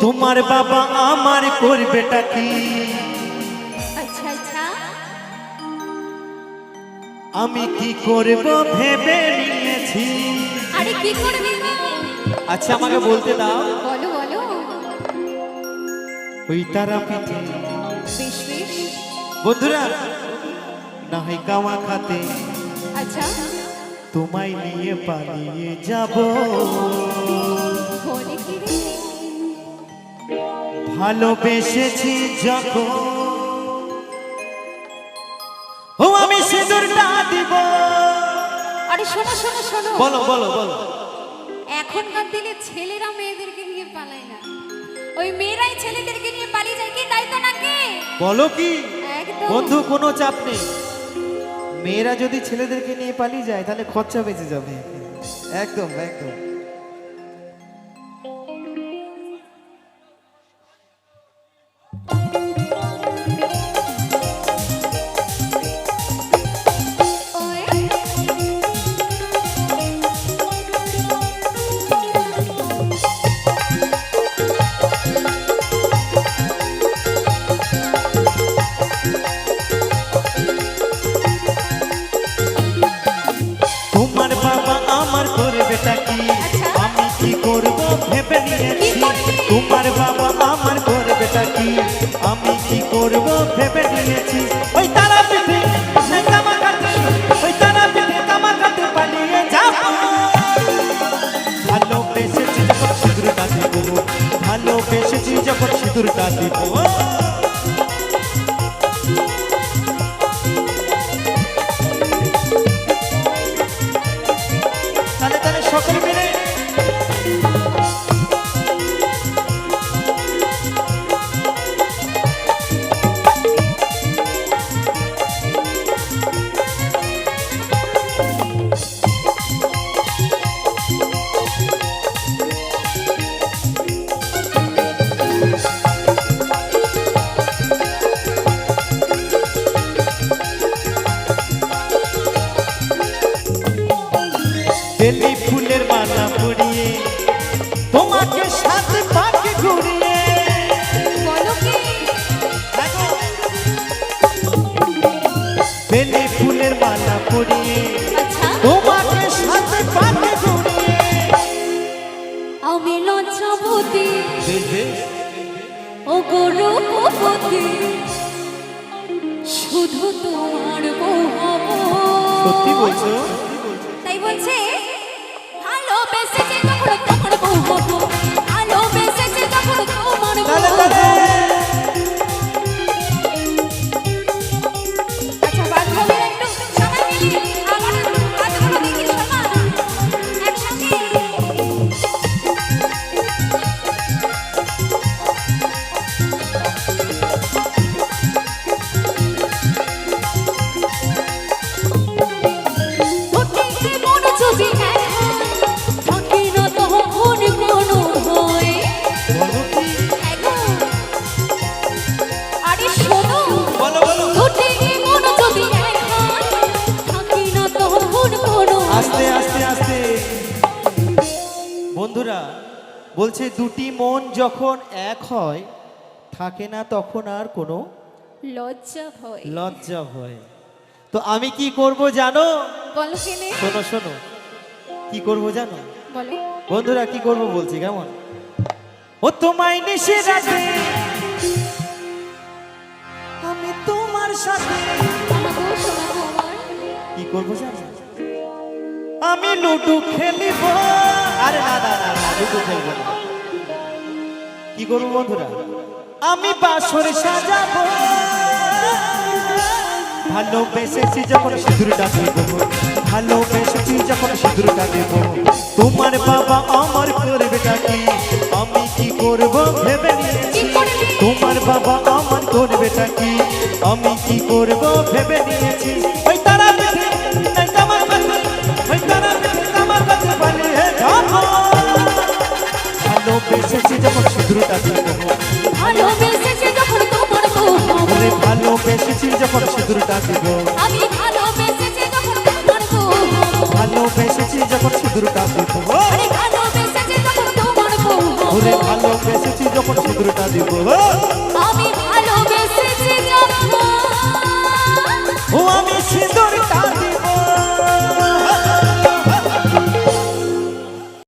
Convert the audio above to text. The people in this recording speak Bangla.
তোমার বাবা আমার করবেটা কি? আচ্ছা আচ্ছা, আমি কি করব ভেবে নিয়েছি। আরে কি করবি গো? আচ্ছা আমাকে বলতে দাও। বলো বলো। ওই তারা পিঠে বেশ বেশ। বন্ধুরা না হয় কামা খাতে আচ্ছা, তোমায় নিয়ে পালিয়ে যাব। বলে কি রে? ভালোবেসেছি যখন ও আমি সিঁদুরটা দিব। আরে শোনো শোনো শোনো, বলো বলো বলো। এখনকার দিনে ছেলেরা মেয়েদেরকে নিয়ে পালায় না, ওই মেয়েরাই ছেলেদেরকে নিয়ে পালিয়ে যায়। কি তাই তো নাকি? বলো কি একদম। বন্ধু, কোনো চাপ নেই। মেয়েরা যদি ছেলেদেরকে নিয়ে পালিয়ে যায় তাহলে খরচা বেঁচে যাবে। একদম একদম। তোমার বাবা আমার করবেটা কি? আমি কি করব ভেবে নিয়েছি। তোমার বাবা আমার করবেটা কি? আমি কি করব ভেবে নিয়েছি। ওই তারা পিঠে কামা কাটে, ওই তারা পিঠে কামা কাটে পালিয়ে যাব। ভালোবেসেছি যখন সিঁদুরটা দিব, ভালোবেসেছি যখন সিঁদুরটা দিব। তাহলে তাহলে সকলে মিলে বেলি ফুলের মালা পরিয়ে তোমাকে সাথে পাকে ঘুরিয়ে। বলো কি? বেলি ফুলের মালা পরিয়ে আচ্ছা, তোমাকে সাথে পাকে ঘুরিয়ে। আমি লজ্জাবতী বেশ বেশ। ও গৌরবতী, শুধু তোমার বউ হব। সত্যি বলছো? তাই বলছে ভালোবেসেছি যখন তোমার বউ হব, ভালোবেসেছি যখন তোমার বউ তাহলে হব। তাহলে আচ্ছা বান্ধবীরা একটু সবাই মিলে আমার কাজগুলো দেখি শোনা একসঙ্গে। দুটি মন যদি এক হয়, থাকে না তখন কোনো ভয়। বলো কি? এগো, আরে শোনো, বলো বলো। দুটি মন যদি এক হয়, থাকে না তখন কোনো আস্তে আস্তে আস্তে। বন্ধুরা বলছে দুটি মন যখন এক হয় থাকে না তখন আর কোনো লজ্জা ভয়। লজ্জা ভয়। তো আমি কি করব জানো? বলো কেনে? শোনো শোনো, কি করব জানো? বলো। বন্ধুরা কি করব বলছি, কেমন? ও তোমায় নিশে রাতে আমি তোমার সাথে আমাকে শোনাবো আমার। কি করব জানো? আমি লুডু খেলিব। আরে না না না না, লুডু খেলবো না। কি করবো বন্ধুরা? আমি বাসর সাজাবো। ভালোবেসেছি যখন সিঁদুরটা দেব, ভালোবেসেছি যখন সিঁদুরটা দেব। তোমার বাবা আমার করবেটা কি? আমি কি করব ভেবে নিয়েছি। তোমার বাবা আমার করবেটা কি? আমি কি করব ভেবে নিয়েছি। ওই তারা পিঠে নাই কামার কাছে, ওই তারা পিঠে কামার কাছে পালিয়ে যাব। ভালোবেসেছি যখন সিঁদুরটা দেব, ভালোবেসেছি যখন তোমার বউ হব, ভালোবেসেছি যখন সিঁদুরটা দেব। আমি ভালোবেসেছি যখন তোমার বউ হব, ভালোবেসেছি যখন সিঁদুরটা দেব। আরে ভালোবেসেছি যখন তোমার বউ হব, ওরে ভালোবেসেছি যখন দেবো